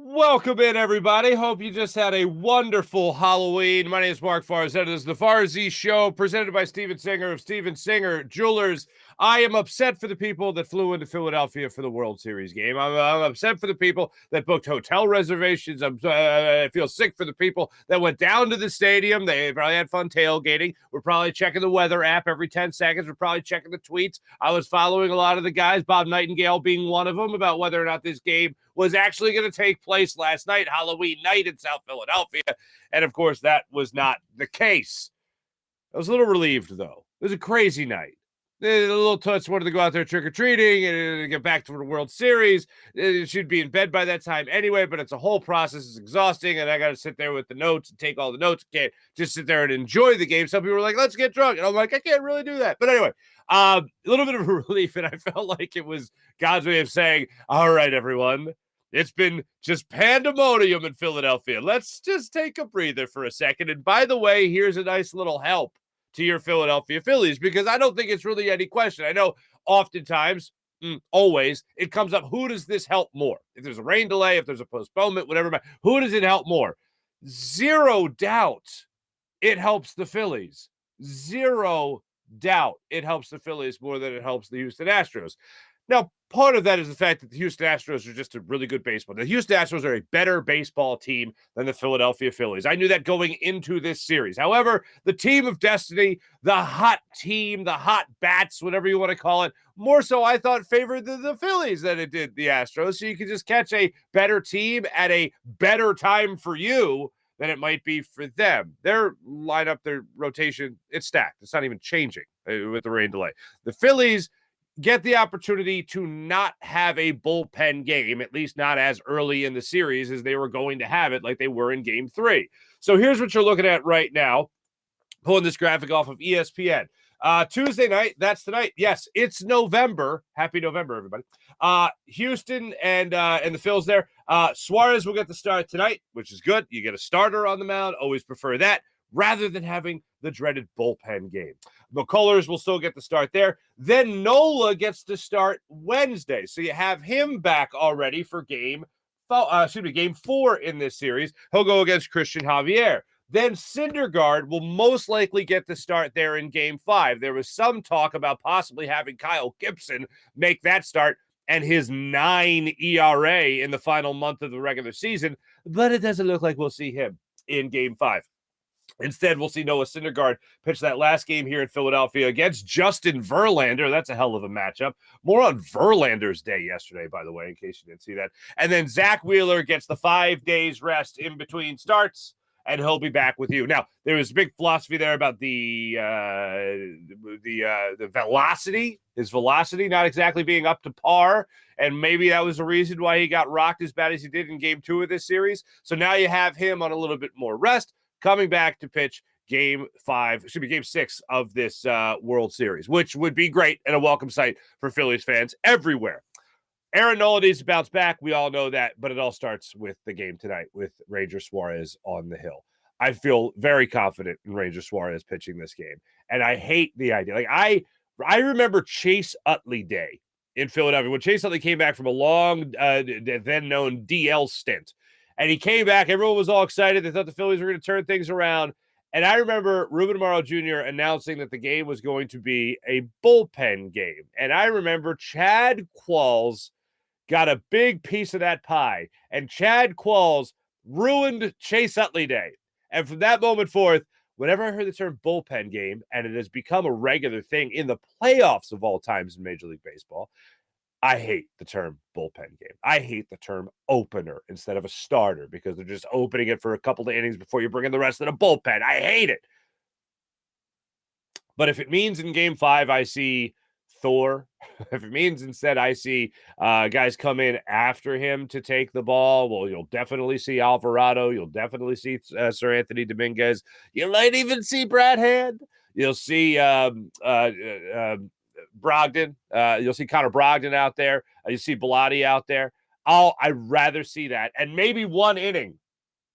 Welcome in, everybody. Hope you just had a wonderful Halloween. My name is Mark Farzy. This is the Farzy Show, presented by Steven Singer of Steven Singer Jewelers. I am upset for the people that flew into Philadelphia for the World Series game. I'm upset for the people that booked hotel reservations. I feel sick for the people that went down to the stadium. They probably had fun tailgating. We're probably checking the weather app every 10 seconds. We're probably checking the tweets. I was following a lot of the guys, Bob Nightingale being one of them, about whether or not this game was actually going to take place last night, Halloween night in South Philadelphia. And, of course, that was not the case. I was a little relieved, though. It was a crazy night. The little toots wanted to go out there trick-or-treating and get back to the World Series. It should be in bed by that time anyway, but it's a whole process. It's exhausting, and I got to sit there with the notes and take all the notes. Can't just sit there and enjoy the game. Some people were like, let's get drunk. And I'm like, I can't really do that. But anyway, a little bit of a relief, and I felt like it was God's way of saying, all right, everyone, it's been just pandemonium in Philadelphia. Let's just take a breather for a second. And by the way, here's a nice little help to your Philadelphia Phillies, because I don't think it's really any question. I know oftentimes, always, it comes up, who does this help more? If there's a rain delay, if there's a postponement, whatever, who does it help more? Zero doubt it helps the Phillies. Zero doubt it helps the Phillies more than it helps the Houston Astros. Now, part of that is the fact that the Houston Astros are just a really good baseball. The Houston Astros are a better baseball team than the Philadelphia Phillies. I knew that going into this series. However, the team of destiny, the hot team, the hot bats, whatever you want to call it, more so I thought favored the Phillies than it did the Astros. So you could just catch a better team at a better time for you than it might be for them. Their lineup, their rotation, it's stacked. It's not even changing with the rain delay. The Phillies get the opportunity to not have a bullpen game, at least not as early in the series as they were going to have it, like they were in Game 3. So here's what you're looking at right now, pulling this graphic off of ESPN. Tuesday night, that's tonight. Yes, it's November. Happy November, everybody. Houston and the Phils there. Suarez will get the start tonight, which is good. You get a starter on the mound. Always prefer that, rather than having the dreaded bullpen game. McCullers will still get the start there. Then Nola gets to start Wednesday. So you have him back already for game 4 in this series. He'll go against Christian Javier. Then Syndergaard will most likely get the start there in Game 5. There was some talk about possibly having Kyle Gibson make that start and his 9 ERA in the final month of the regular season, but it doesn't look like we'll see him in Game 5. Instead, we'll see Noah Syndergaard pitch that last game here in Philadelphia against Justin Verlander. That's a hell of a matchup. More on Verlander's day yesterday, by the way, in case you didn't see that. And then Zach Wheeler gets the 5 days rest in between starts, and he'll be back with you. Now, there was a big philosophy there about the velocity, his velocity not exactly being up to par, and maybe that was the reason why he got rocked as bad as he did in Game 2 of this series. So now you have him on a little bit more rest, coming back to pitch Game 6 of this World Series, which would be great and a welcome sight for Phillies fans everywhere. Aaron Nola needs to bounce back. We all know that, but it all starts with the game tonight with Ranger Suarez on the hill. I feel very confident in Ranger Suarez pitching this game, and I hate the idea. Like I remember Chase Utley Day in Philadelphia when Chase Utley came back from a long, then-known DL stint. And he came back. Everyone was all excited. They thought the Phillies were going to turn things around. And I remember Ruben Amaro Jr. announcing that the game was going to be a bullpen game. And I remember Chad Qualls got a big piece of that pie. And Chad Qualls ruined Chase Utley Day. And from that moment forth, whenever I heard the term bullpen game, and it has become a regular thing in the playoffs of all times in Major League Baseball, I hate the term bullpen game. I hate the term opener instead of a starter, because they're just opening it for a couple of innings before you bring in the rest of the bullpen. I hate it. But if it means in Game 5 I see Thor, if it means instead I see guys come in after him to take the ball, well, you'll definitely see Alvarado. You'll definitely see Sir Anthony Dominguez. You might even see Brad Hand. You'll see Brogdon. You'll see Connor Brogdon out there. You see Bilotti out there. I'd rather see that. And maybe one inning,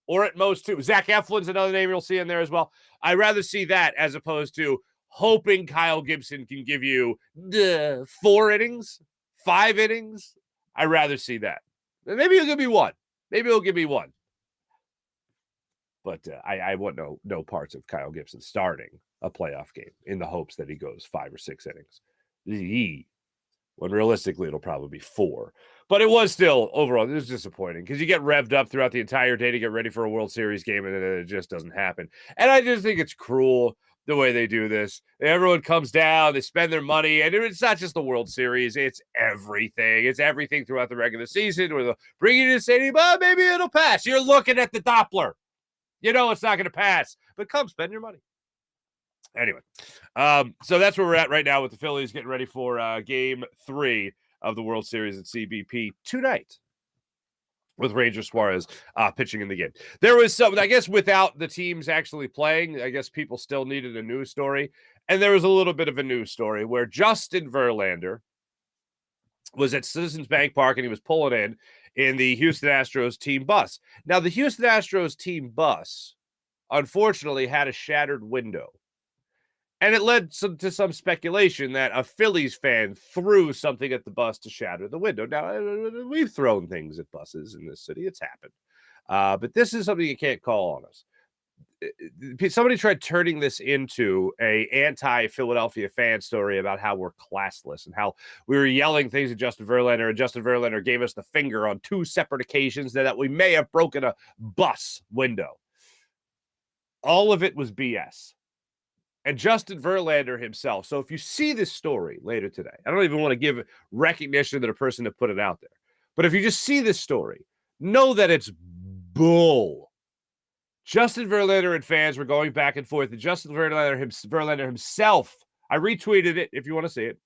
or at most 2. Zach Eflin's another name you'll see in there as well. I'd rather see that as opposed to hoping Kyle Gibson can give you 4 innings, 5 innings. I'd rather see that. Maybe it'll give me 1. Maybe he'll give me one. But I want no parts of Kyle Gibson starting a playoff game in the hopes that he goes 5 or 6 innings. When realistically it'll probably be 4. But it was still, overall, it was disappointing because you get revved up throughout the entire day to get ready for a World Series game, and then it just doesn't happen. And I just think it's cruel the way they do this. Everyone comes down, they spend their money, and it's not just the World Series, it's everything. It's everything throughout the regular season where they'll bring you to the stadium, maybe it'll pass. You're looking at the Doppler. You know it's not going to pass, but come spend your money. Anyway, so that's where we're at right now with the Phillies getting ready for Game 3 of the World Series at CBP tonight with Ranger Suarez pitching in the game. There was some, I guess, without the teams actually playing, I guess people still needed a news story. And there was a little bit of a news story where Justin Verlander was at Citizens Bank Park and he was pulling in the Houston Astros team bus. Now, the Houston Astros team bus, unfortunately, had a shattered window. And it led to some speculation that a Phillies fan threw something at the bus to shatter the window. Now, we've thrown things at buses in this city. It's happened. But this is something you can't call on us. Somebody tried turning this into a anti-Philadelphia fan story about how we're classless and how we were yelling things at Justin Verlander, and Justin Verlander gave us the finger on 2 separate occasions that we may have broken a bus window. All of it was BS. And Justin Verlander himself. So if you see this story later today, I don't even want to give recognition to the person that put it out there. But if you just see this story, know that it's bull. Justin Verlander and fans were going back and forth. And Justin Verlander himself, I retweeted it if you want to see it.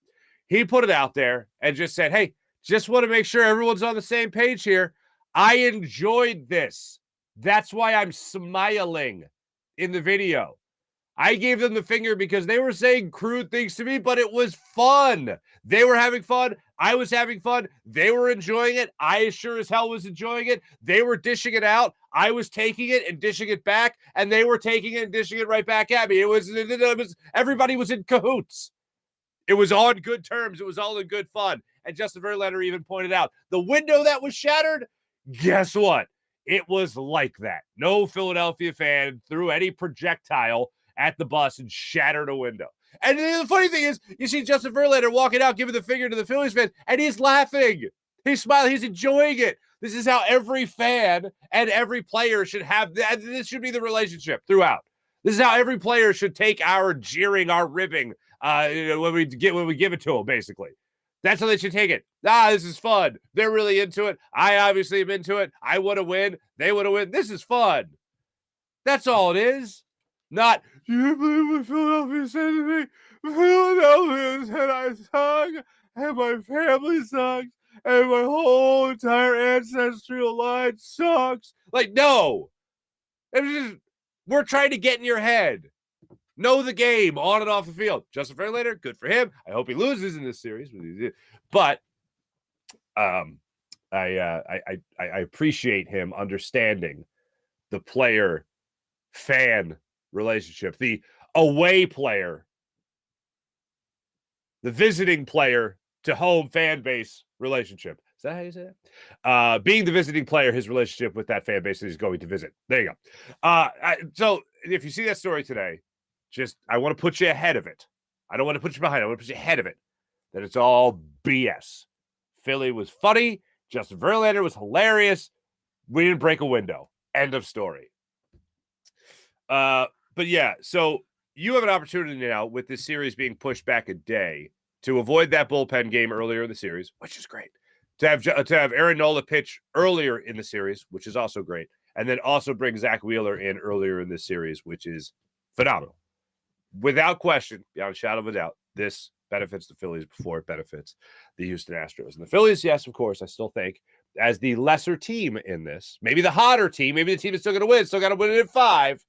He put it out there and just said, hey, just want to make sure everyone's on the same page here. I enjoyed this. That's why I'm smiling in the video. I gave them the finger because they were saying crude things to me, but it was fun. They were having fun. I was having fun. They were enjoying it. I sure as hell was enjoying it. They were dishing it out. I was taking it and dishing it back, and they were taking it and dishing it right back at me. It was everybody was in cahoots. It was on good terms. It was all in good fun. And Justin Verlander even pointed out the window that was shattered, guess what? It was like that. No Philadelphia fan threw any projectile at the bus and shattered a window. And the funny thing is, you see Justin Verlander walking out, giving the finger to the Phillies fans, and he's laughing. He's smiling. He's enjoying it. This is how every fan and every player should have that. This should be the relationship throughout. This is how every player should take our jeering, our ribbing when we give it to them, basically. That's how they should take it. This is fun. They're really into it. I obviously am into it. I want to win. They want to win. This is fun. That's all it is. Not, do you believe what Philadelphia said to me? Philadelphia said I suck, and my family sucks, and my whole entire ancestral line sucks. Like, no. We're trying to get in your head. Know the game on and off the field. Justin Verlander, good for him. I hope he loses in this series. But I appreciate him understanding the player-fan relationship, the away player, the visiting player to home fan base relationship. Is that how you say that? Being the visiting player, his relationship with that fan base that he's going to visit. There you go. So if you see that story today, I want to put you ahead of it. I don't want to put you behind. I want to put you ahead of it. That it's all BS. Philly was funny. Justin Verlander was hilarious. We didn't break a window. End of story. But yeah, so you have an opportunity now with this series being pushed back a day to avoid that bullpen game earlier in the series, which is great. To have Aaron Nola pitch earlier in the series, which is also great, and then also bring Zach Wheeler in earlier in this series, which is phenomenal. Without question, beyond a shadow of a doubt, this benefits the Phillies before it benefits the Houston Astros. And the Phillies, yes, of course, I still think, as the lesser team in this, maybe the hotter team, maybe the team is still going to win, still got to win it in 5,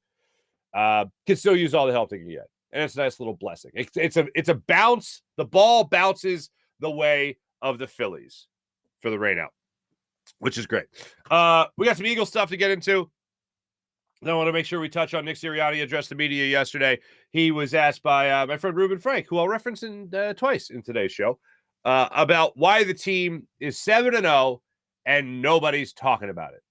can still use all the help they can get. And it's a nice little blessing. It's a bounce. The ball bounces the way of the Phillies for the rain out, which is great. We got some Eagles stuff to get into. I want to make sure we touch on Nick Sirianni addressed the media yesterday. He was asked by my friend Ruben Frank, who I'll reference twice in today's show, about why the team is 7-0 and nobody's talking about it.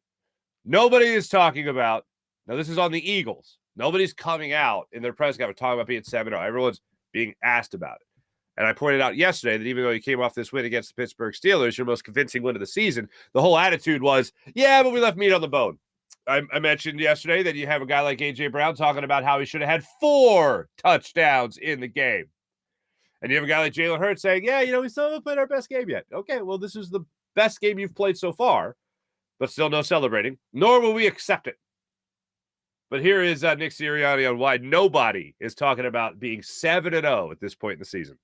Nobody is talking about, now this is on the Eagles. Nobody's coming out in their press conference talking about being 7-0. Everyone's being asked about it. And I pointed out yesterday that even though you came off this win against the Pittsburgh Steelers, your most convincing win of the season, the whole attitude was, yeah, but we left meat on the bone. I mentioned yesterday that you have a guy like A.J. Brown talking about how he should have had 4 touchdowns in the game. And you have a guy like Jalen Hurts saying, yeah, we still haven't played our best game yet. Okay, well, this is the best game you've played so far, but still no celebrating, nor will we accept it. But here is Nick Sirianni on why nobody is talking about being 7-0 at this point in the season.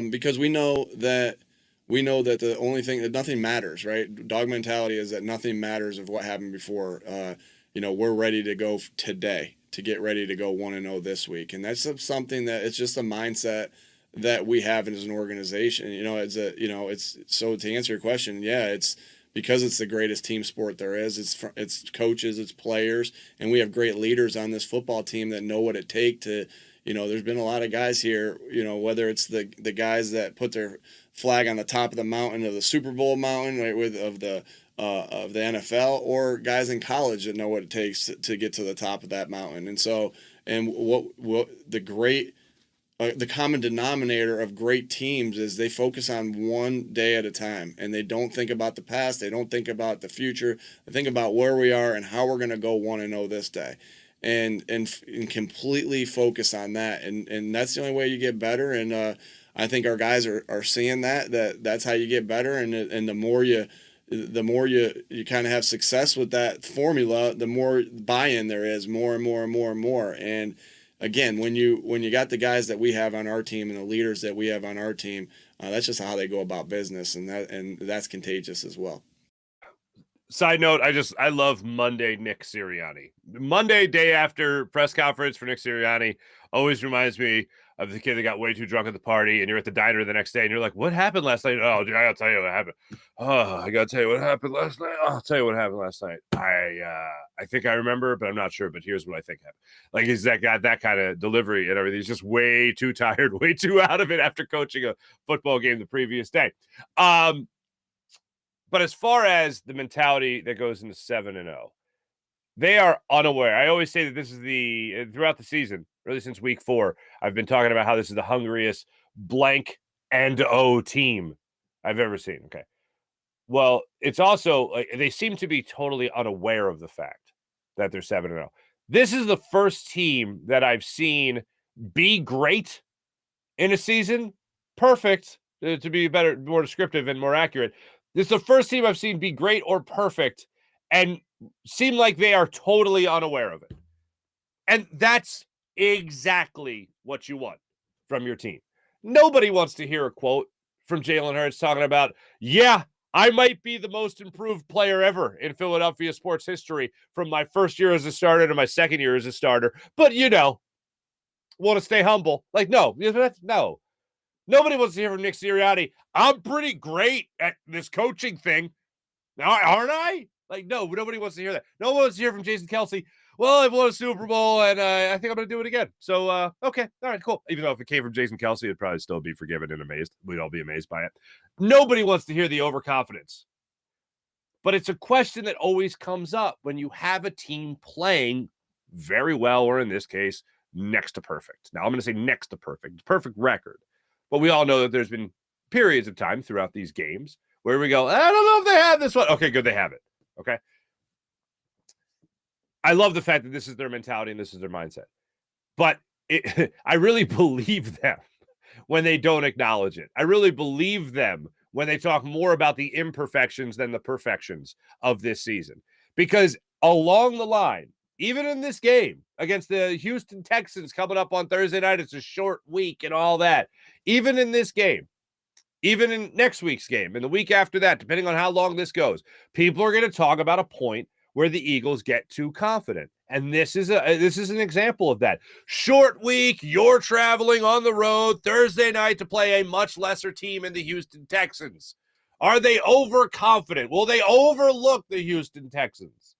Because we know that the only thing that nothing matters, right? Dog mentality is that nothing matters of what happened before. We're ready to go today to get ready to go 1-0 this week, and that's something that it's just a mindset that we have as an organization. It's so to answer your question, yeah, it's because it's the greatest team sport there is. It's coaches, it's players, and we have great leaders on this football team that know what it takes to. There's been a lot of guys here, whether it's the guys that put their flag on the top of the mountain of the Super Bowl mountain, right, of the NFL, or guys in college that know what it takes to get to the top of that mountain. And so, what the common denominator of great teams is they focus on one day at a time, and they don't think about the past. They don't think about the future. They think about where we are and how we're going to go 1-0 this day. And completely focus on that, and that's the only way you get better. And I think our guys are seeing that's how you get better. And the more you kind of have success with that formula, the more buy-in there is, more and more and more and more. And again, when you got the guys that we have on our team and the leaders that we have on our team, that's just how they go about business, and that's contagious as well. Side note, I love Monday Nick Sirianni. Monday, day after press conference for Nick Sirianni, always reminds me of the kid that got way too drunk at the party, and you're at the diner the next day, and you're like, what happened last night? Oh, dude, I gotta tell you what happened. Oh, I gotta tell you what happened last night. I'll tell you what happened last night. I think I remember, but I'm not sure, but here's what I think happened. Like, he's got that kind of delivery and everything. He's just way too tired, way too out of it after coaching a football game the previous day. But as far as the mentality that goes into 7-0, they are unaware. I always say that this is throughout the season, really since week 4, I've been talking about how this is the hungriest blank and O team I've ever seen. Okay. Well, it's also like they seem to be totally unaware of the fact that they're 7-0. This is the first team that I've seen be great in a season. Perfect, to be better, more descriptive and more accurate. This is the first team I've seen be great or perfect and seem like they are totally unaware of it. And that's exactly what you want from your team. Nobody wants to hear a quote from Jalen Hurts talking about, yeah, I might be the most improved player ever in Philadelphia sports history from my first year as a starter to my second year as a starter. But, want to stay humble. Like, no. Nobody wants to hear from Nick Sirianni. I'm pretty great at this coaching thing. Now, aren't I? Like, no, nobody wants to hear that. No one wants to hear from Jason Kelce. Well, I've won a Super Bowl, and I think I'm going to do it again. So, okay. All right, cool. Even though if it came from Jason Kelce, it'd probably still be forgiven and amazed. We'd all be amazed by it. Nobody wants to hear the overconfidence. But it's a question that always comes up when you have a team playing very well, or in this case, next to perfect. Now, I'm going to say next to perfect. Perfect record. But we all know that there's been periods of time throughout these games where we go, I don't know if they have this one. Okay, good, they have it. Okay. I love the fact that this is their mentality and this is their mindset. But I really believe them when they don't acknowledge it. I really believe them when they talk more about the imperfections than the perfections of this season. Because along the line, even in this game against the Houston Texans coming up on Thursday night, it's a short week and all that. Even in this game, even in next week's game and the week after that, depending on how long this goes, people are going to talk about a point where the Eagles get too confident. And this is an example of that. Short week, you're traveling on the road Thursday night to play a much lesser team in the Houston Texans. Are they overconfident? Will they overlook the Houston Texans?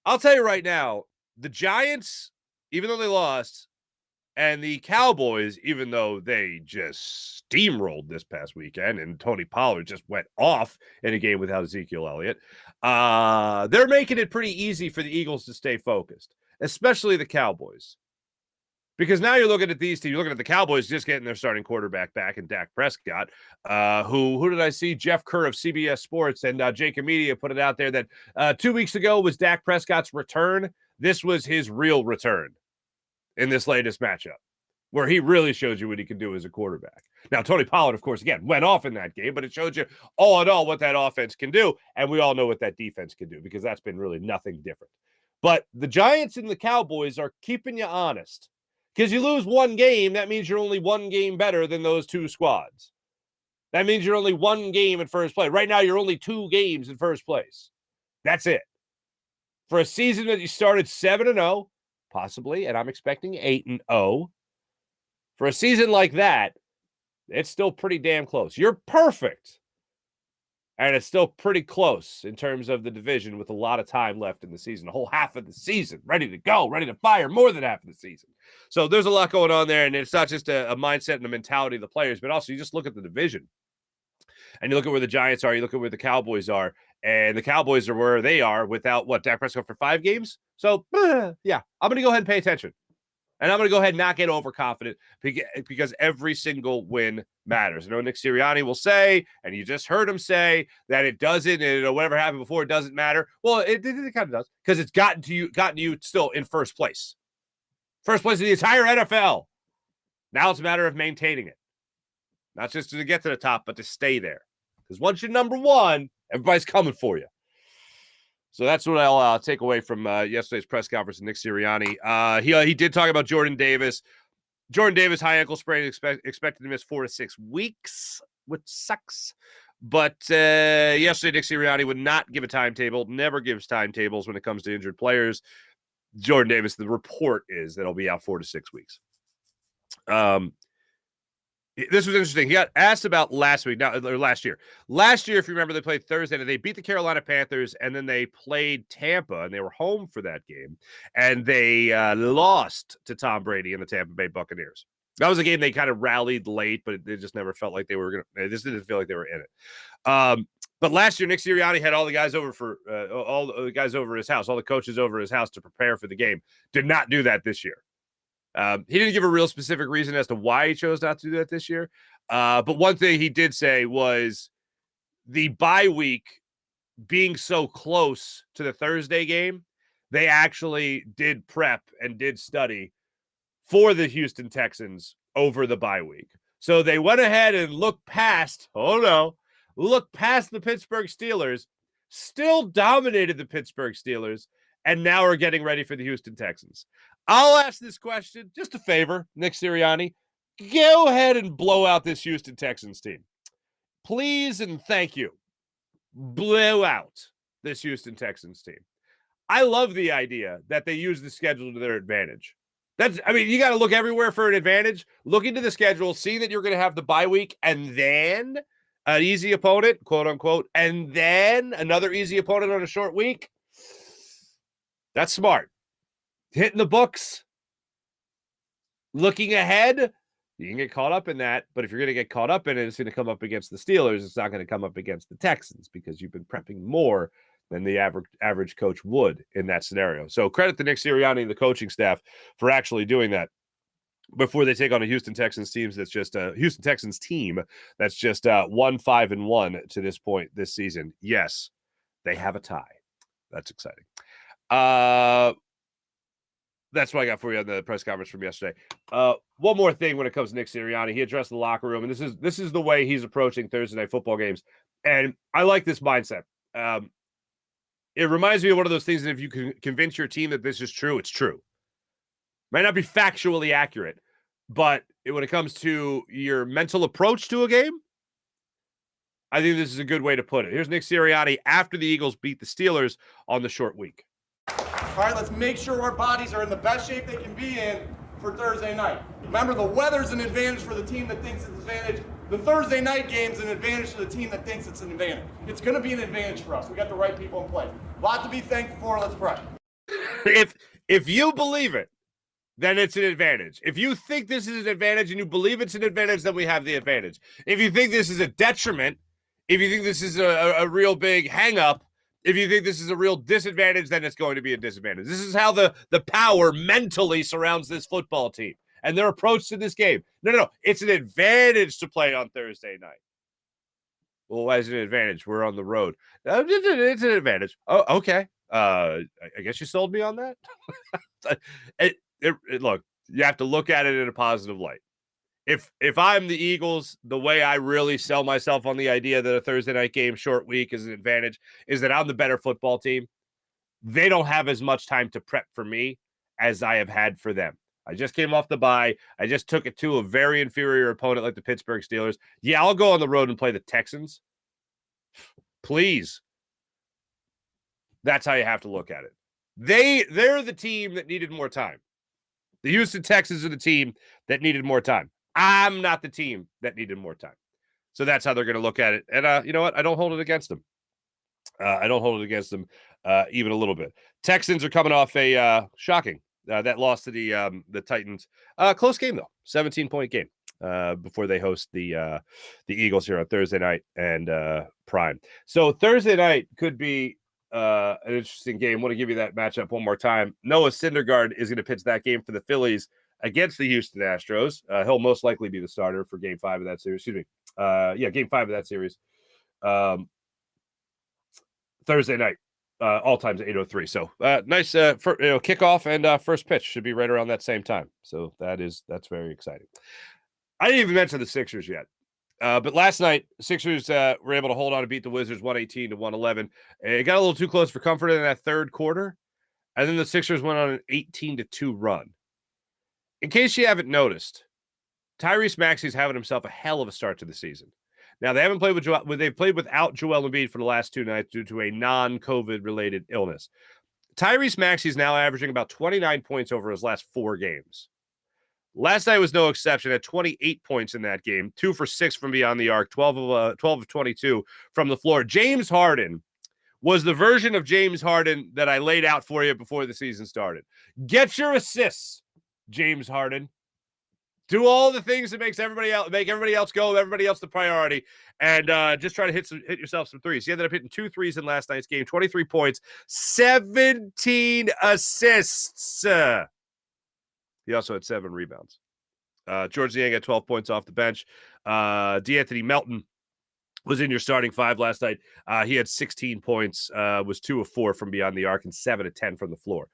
I'll tell you right now, the Giants, even though they lost, And the Cowboys, even though they just steamrolled this past weekend and Tony Pollard just went off in a game without Ezekiel Elliott, they're making it pretty easy for the Eagles to stay focused, especially the Cowboys. Because now you're looking at these teams, you're looking at the Cowboys just getting their starting quarterback back in Dak Prescott, who did I see? Jeff Kerr of CBS Sports and Jacob Media put it out there that 2 weeks ago was Dak Prescott's return. This was his real return in this latest matchup, where he really showed you what he can do as a quarterback. Now, Tony Pollard, of course, again, went off in that game, but it showed you all in all what that offense can do, and we all know what that defense can do because that's been really nothing different. But the Giants and the Cowboys are keeping you honest because you lose one game, that means you're only one game better than those two squads. That means you're only one game in first place. Right now, you're only 2 games in first place. That's it. For a season that you started 7-0, possibly, and I'm expecting 8-0. For a season like that, it's still pretty damn close. You're perfect. And it's still pretty close in terms of the division with a lot of time left in the season. A whole half of the season, ready to go, ready to fire, more than half of the season. So there's a lot going on there, and it's not just a mindset and a mentality of the players, but also you just look at the division. And you look at where the Giants are, you look at where the Cowboys are, and the Cowboys are where they are without, Dak Prescott for 5 games? So, yeah, I'm going to go ahead and pay attention. And I'm going to go ahead and not get overconfident because every single win matters. I know Nick Sirianni will say, and you just heard him say, that it doesn't, and whatever happened before, it doesn't matter. Well, it kind of does because it's gotten you still in first place. First place in the entire NFL. Now it's a matter of maintaining it. Not just to get to the top, but to stay there. Because once you're number one, everybody's coming for you. So that's what I'll take away from yesterday's press conference with Nick Sirianni. He did talk about Jordan Davis. Jordan Davis, high ankle sprain, expected to miss 4 to 6 weeks, which sucks. But yesterday, Nick Sirianni would not give a timetable, never gives timetables when it comes to injured players. Jordan Davis, the report is that he'll be out 4 to 6 weeks. This was interesting. He got asked about last year. Last year, if you remember, they played Thursday, and they beat the Carolina Panthers, and then they played Tampa, and they were home for that game, and they lost to Tom Brady and the Tampa Bay Buccaneers. That was a game they kind of rallied late, but it just never felt like they were going to – it just didn't feel like they were in it. But last year, Nick Sirianni had all the guys over all the guys over his house, all the coaches over his house to prepare for the game. Did not do that this year. He didn't give a real specific reason as to why he chose not to do that this year. But one thing he did say was the bye week being so close to the Thursday game, they actually did prep and did study for the Houston Texans over the bye week. So they went ahead and looked past the Pittsburgh Steelers, still dominated the Pittsburgh Steelers, and now are getting ready for the Houston Texans. I'll ask this question, just a favor, Nick Sirianni. Go ahead and blow out this Houston Texans team. Please and thank you. Blow out this Houston Texans team. I love the idea that they use the schedule to their advantage. You got to look everywhere for an advantage. Look into the schedule, see that you're going to have the bye week, and then an easy opponent, quote unquote, and then another easy opponent on a short week. That's smart. Hitting the books, looking ahead, you can get caught up in that. But if you're going to get caught up in it, it's going to come up against the Steelers. It's not going to come up against the Texans because you've been prepping more than the average coach would in that scenario. So credit to Nick Sirianni and the coaching staff for actually doing that before they take on a Houston Texans team that's just 1-5-1 to this point this season. Yes, they have a tie. That's exciting. That's what I got for you on the press conference from yesterday. One more thing when it comes to Nick Sirianni, he addressed the locker room, and this is the way he's approaching Thursday night football games, and I like this mindset. It reminds me of one of those things that if you can convince your team that this is true, it's true. Might not be factually accurate, but when it comes to your mental approach to a game, I think this is a good way to put it. Here's Nick Sirianni after the Eagles beat the Steelers on the short week. All right, let's make sure our bodies are in the best shape they can be in for Thursday night. Remember, the weather's an advantage for the team that thinks it's an advantage. The Thursday night game's an advantage to the team that thinks it's an advantage. It's going to be an advantage for us. We got the right people in place. A lot to be thankful for. Let's pray. If you believe it, then it's an advantage. If you think this is an advantage and you believe it's an advantage, then we have the advantage. If you think this is a detriment, if you think this is a real big hang up, if you think this is a real disadvantage, then it's going to be a disadvantage. This is how the power mentally surrounds this football team and their approach to this game. No. It's an advantage to play on Thursday night. Well, why is it an advantage? We're on the road. It's an advantage. Oh, okay. I guess you sold me on that. Look, you have to look at it in a positive light. If I'm the Eagles, the way I really sell myself on the idea that a Thursday night game, short week, is an advantage is that I'm the better football team. They don't have as much time to prep for me as I have had for them. I just came off the bye. I just took it to a very inferior opponent like the Pittsburgh Steelers. Yeah, I'll go on the road and play the Texans. Please. That's how you have to look at it. They're the team that needed more time. The Houston Texans are the team that needed more time. I'm not the team that needed more time. So that's how they're going to look at it. And you know what? I don't hold it against them. I don't hold it against them even a little bit. Texans are coming off a shocking that loss to the Titans. Close game, though. 17-point game before they host the Eagles here on Thursday night and prime. So Thursday night could be an interesting game. I want to give you that matchup one more time. Noah Syndergaard is going to pitch that game for the Phillies against the Houston Astros. He'll most likely be the starter for Game 5 of that series. Excuse me. Game 5 of that series. Thursday night. All times at 8:03. So nice kickoff and first pitch should be right around that same time. So that's very exciting. I didn't even mention the Sixers yet. But last night, Sixers were able to hold on to beat the Wizards 118-111. It got a little too close for comfort in that third quarter. And then the Sixers went on an 18-2 run. In case you haven't noticed, Tyrese Maxey's having himself a hell of a start to the season. Now, they haven't played they've played without Joel Embiid for the last 2 nights due to a non-COVID related illness. Tyrese Maxey's now averaging about 29 points over his last 4 games. Last night was no exception at 28 points in that game, 2 for 6 from beyond the arc, 12 of 22 from the floor. James Harden was the version of James Harden that I laid out for you before the season started. Get your assists, James Harden. Do all the things that make everybody else go, everybody else the priority, and just try to hit yourself some threes. He ended up hitting 2 threes in last night's game, 23 points, 17 assists. He also had 7 rebounds. George Niang had 12 points off the bench. D'Anthony Melton was in your starting 5 last night. He had 16 points, was 2 of 4 from beyond the arc, and 7 of 10 from the floor.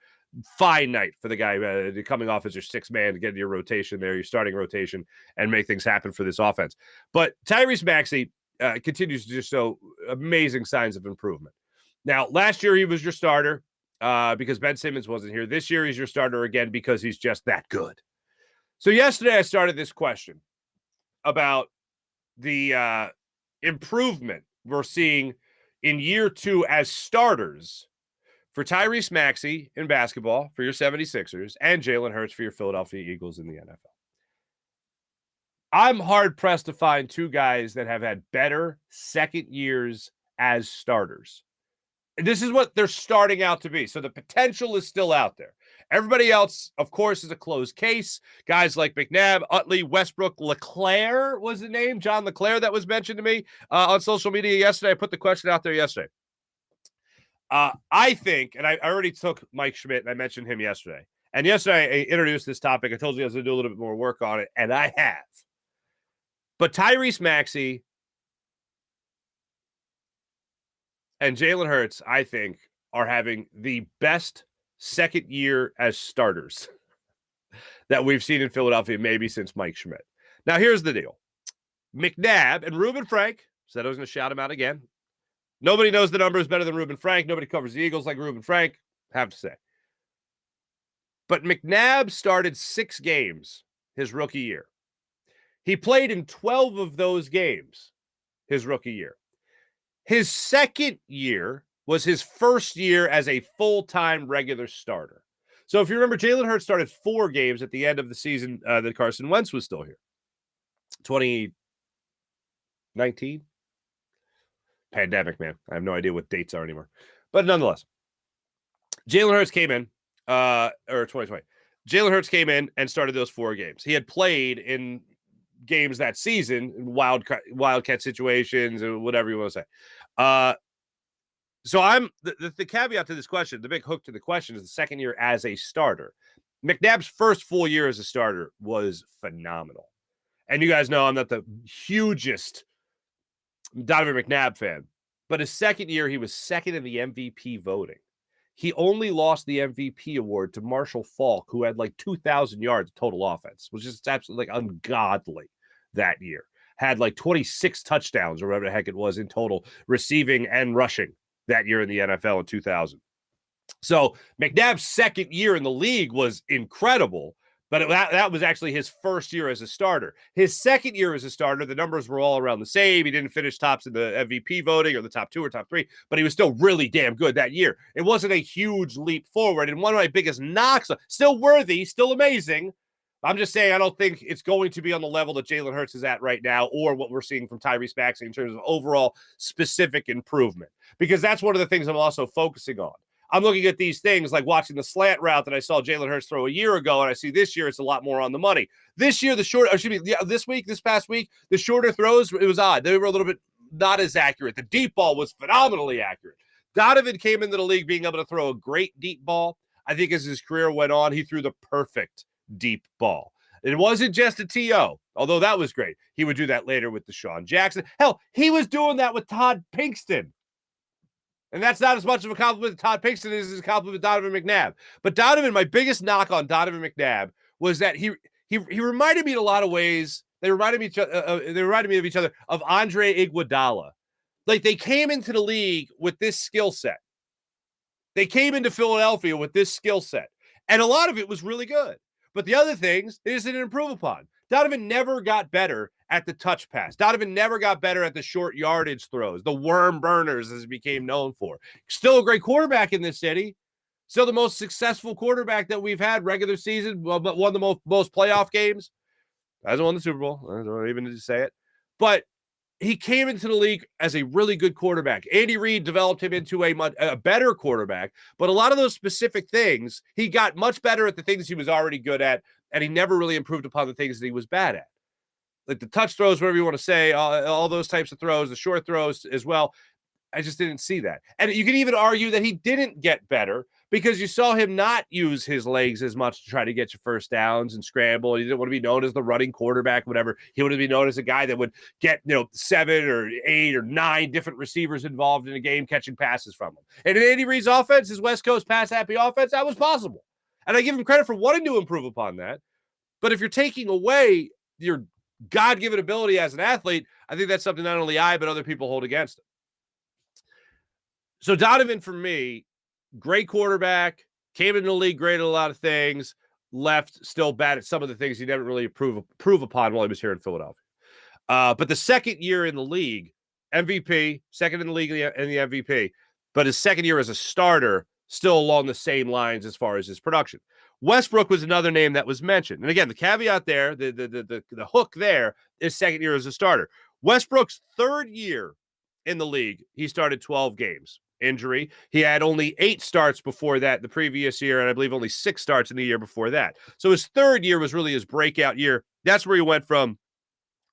Fine night for the guy coming off as your 6th man to get your rotation there, your starting rotation, and make things happen for this offense. But Tyrese Maxey continues to just show amazing signs of improvement. Now, last year he was your starter because Ben Simmons wasn't here. This year he's your starter again because he's just that good. So yesterday I started this question about the improvement we're seeing in year 2 as starters for Tyrese Maxey in basketball for your 76ers and Jalen Hurts for your Philadelphia Eagles in the NFL. I'm hard-pressed to find 2 guys that have had better second years as starters. And this is what they're starting out to be. So the potential is still out there. Everybody else, of course, is a closed case. Guys like McNabb, Utley, Westbrook, LeClaire was the name. John LeClaire that was mentioned to me on social media yesterday. I put the question out there yesterday. I think, and I already took Mike Schmidt, and I mentioned him yesterday. And yesterday I introduced this topic. I told you I was going to do a little bit more work on it, and I have. But Tyrese Maxey and Jalen Hurts, I think, are having the best second year as starters that we've seen in Philadelphia maybe since Mike Schmidt. Now, here's the deal. McNabb and Reuben Frank, said I was going to shout him out again. Nobody knows the numbers better than Reuben Frank. Nobody covers the Eagles like Reuben Frank, have to say. But McNabb started 6 games his rookie year. He played in 12 of those games his rookie year. His second year was his first year as a full-time regular starter. So if you remember, Jalen Hurts started 4 games at the end of the season that Carson Wentz was still here. 2019? Pandemic, man. I have no idea what dates are anymore. But nonetheless, Jalen Hurts came in, or 2020. Jalen Hurts came in and started those 4 games. He had played in games that season, in wildcat situations, or whatever you want to say. So I'm the caveat to this question, the big hook to the question is the second year as a starter. McNabb's first full year as a starter was phenomenal. And you guys know I'm not the hugest Donovan McNabb fan, but his second year, he was second in the MVP voting. He only lost the MVP award to Marshall Faulk, who had like 2,000 yards of total offense, which is absolutely like ungodly that year. Had like 26 touchdowns or whatever the heck it was in total, receiving and rushing that year in the NFL in 2000. So McNabb's second year in the league was incredible, but that was actually his first year as a starter. His second year as a starter, the numbers were all around the same. He didn't finish tops in the MVP voting or the top 2 or top 3, but he was still really damn good that year. It wasn't a huge leap forward. And one of my biggest knocks, still worthy, still amazing. I'm just saying I don't think it's going to be on the level that Jalen Hurts is at right now or what we're seeing from Tyrese Maxey in terms of overall specific improvement, because that's one of the things I'm also focusing on. I'm looking at these things like watching the slant route that I saw Jalen Hurts throw a year ago, and I see this year it's a lot more on the money. This year, this past week, the shorter throws, it was odd. They were a little bit not as accurate. The deep ball was phenomenally accurate. Donovan came into the league being able to throw a great deep ball. I think as his career went on, he threw the perfect deep ball. It wasn't just a TO, although that was great. He would do that later with Deshaun Jackson. Hell, he was doing that with Todd Pinkston. And that's not as much of a compliment to Todd Pinkston as a compliment to Donovan McNabb. But Donovan, my biggest knock on Donovan McNabb was that he reminded me in a lot of ways. They reminded me of each other of Andre Iguodala. Like they came into the league with this skill set. They came into Philadelphia with this skill set, and a lot of it was really good. But the other things is an improve upon. Donovan never got better at the touch pass. Donovan never got better at the short yardage throws, the worm burners as he became known for. Still a great quarterback in this city. Still the most successful quarterback that we've had regular season, but won the most playoff games. Hasn't won the Super Bowl. I don't even need to say it. But he came into the league as a really good quarterback. Andy Reid developed him into a better quarterback, but a lot of those specific things, he got much better at the things he was already good at, and he never really improved upon the things that he was bad at. Like the touch throws, whatever you want to say, all those types of throws, the short throws as well. I just didn't see that. And you can even argue that he didn't get better because you saw him not use his legs as much to try to get your first downs and scramble. He didn't want to be known as the running quarterback, whatever. He wanted to be known as a guy that would get, 7 or 8 or 9 different receivers involved in a game catching passes from him. And in Andy Reid's offense, his West Coast pass-happy offense, that was possible. And I give him credit for wanting to improve upon that. But if you're taking away your God-given ability as an athlete, I think that's something not only I, but other people hold against him. So Donovan, for me, great quarterback, came into the league great at a lot of things, left still bad at some of the things he never really prove upon while he was here in Philadelphia. But the second year in the league, MVP, second in the league in the MVP, but his second year as a starter, still along the same lines as far as his production. Westbrook was another name that was mentioned. And again, the caveat there, the hook there is second year as a starter. Westbrook's third year in the league, he started 12 games. Injury. He had only 8 starts before that the previous year, and I believe only 6 starts in the year before that. So his third year was really his breakout year. That's where he went from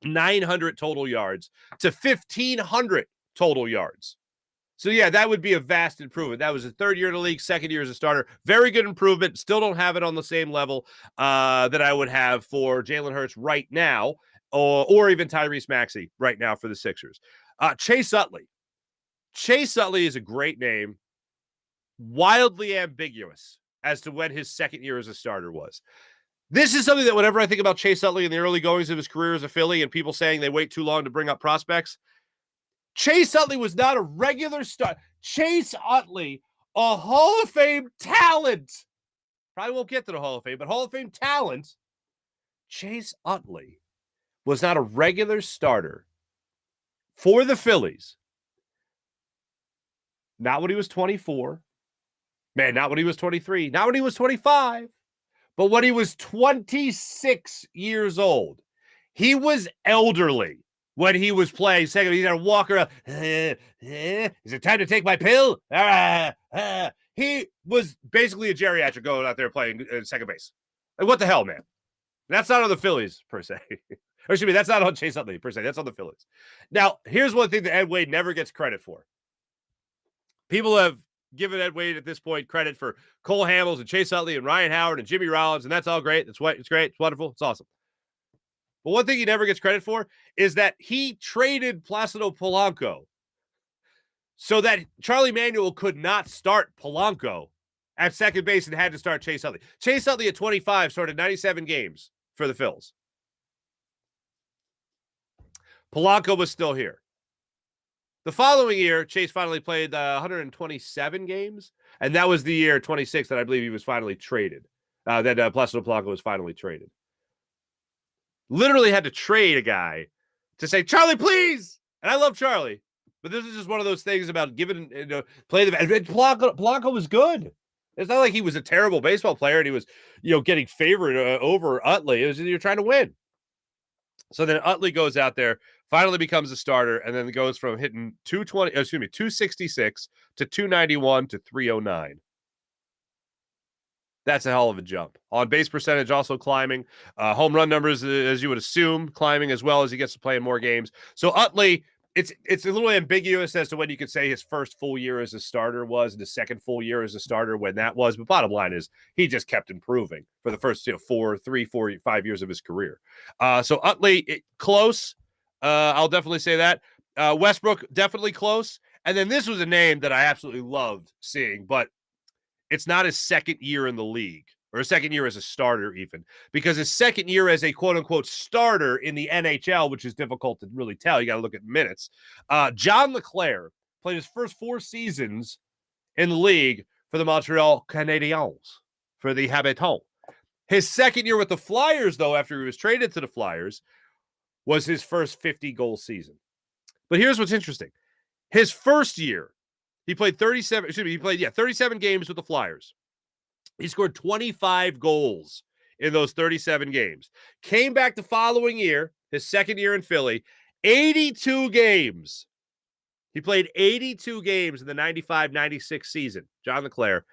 900 total yards to 1,500 total yards. So, yeah, that would be a vast improvement. That was his third year in the league, second year as a starter. Very good improvement. Still don't have it on the same level that I would have for Jalen Hurts right now or even Tyrese Maxey right now for the Sixers. Chase Utley. Chase Utley is a great name, wildly ambiguous as to when his second year as a starter was. This is something that whenever I think about Chase Utley in the early goings of his career as a Philly and people saying they wait too long to bring up prospects, Chase Utley was not a regular start. Chase Utley, a Hall of Fame talent. Probably won't get to the Hall of Fame, but Hall of Fame talent. Chase Utley was not a regular starter for the Phillies. Not when he was 24. Man, not when he was 23. Not when he was 25. But when he was 26 years old. He was elderly when he was playing second. He's got to walk around. Is it time to take my pill? He was basically a geriatric going out there playing second base. Like, what the hell, man? That's not on the Phillies, per se. Or excuse me, that's not on Chase Utley, per se. That's on the Phillies. Now, here's one thing that Ed Wade never gets credit for. People have given Ed Wade at this point credit for Cole Hamels and Chase Utley and Ryan Howard and Jimmy Rollins, and that's all great. It's great. It's wonderful. It's awesome. But one thing he never gets credit for is that he traded Placido Polanco so that Charlie Manuel could not start Polanco at second base and had to start Chase Utley. Chase Utley at 25 started 97 games for the Phils. Polanco was still here. The following year, Chase finally played 127 games, and that was the year 26 that I believe he was finally traded. That Placido Polanco was finally traded. Literally had to trade a guy to say, Charlie, please! And I love Charlie, but this is just one of those things about giving, play the... Polanco was good. It's not like he was a terrible baseball player and he was, getting favored over Utley. It was you're trying to win. So then Utley goes out there, finally becomes a starter, and then goes from hitting 266 to 291 to 309. That's a hell of a jump. On base percentage also climbing. Home run numbers, as you would assume, climbing as well as he gets to play in more games. So Utley, it's a little ambiguous as to when you could say his first full year as a starter was and his second full year as a starter when that was. But bottom line is he just kept improving for the first 5 years of his career. So Utley, close. I'll definitely say that. Westbrook, definitely close. And then this was a name that I absolutely loved seeing, but it's not his second year in the league or his second year as a starter even, because his second year as a quote-unquote starter in the NHL, which is difficult to really tell. You got to look at minutes. John LeClair played his first 4 seasons in the league for the Montreal Canadiens, for the Habitants. His second year with the Flyers, though, after he was traded to the Flyers, was his first 50-goal season. But here's what's interesting. His first year, he played 37 games with the Flyers. He scored 25 goals in those 37 games. Came back the following year, his second year in Philly, 82 games. He played 82 games in the 95-96 season. John LeClair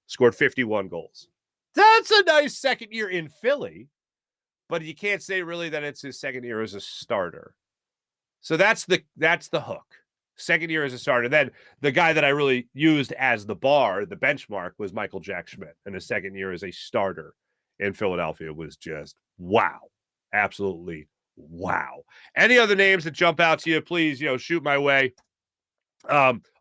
scored 51 goals. That's a nice second year in Philly, but you can't say really that it's his second year as a starter. So that's the hook. Second year as a starter. Then the guy that I really used as the bar, the benchmark, was Michael Jack Schmidt. And his second year as a starter in Philadelphia was just wow. Absolutely wow. Any other names that jump out to you, please, shoot my way.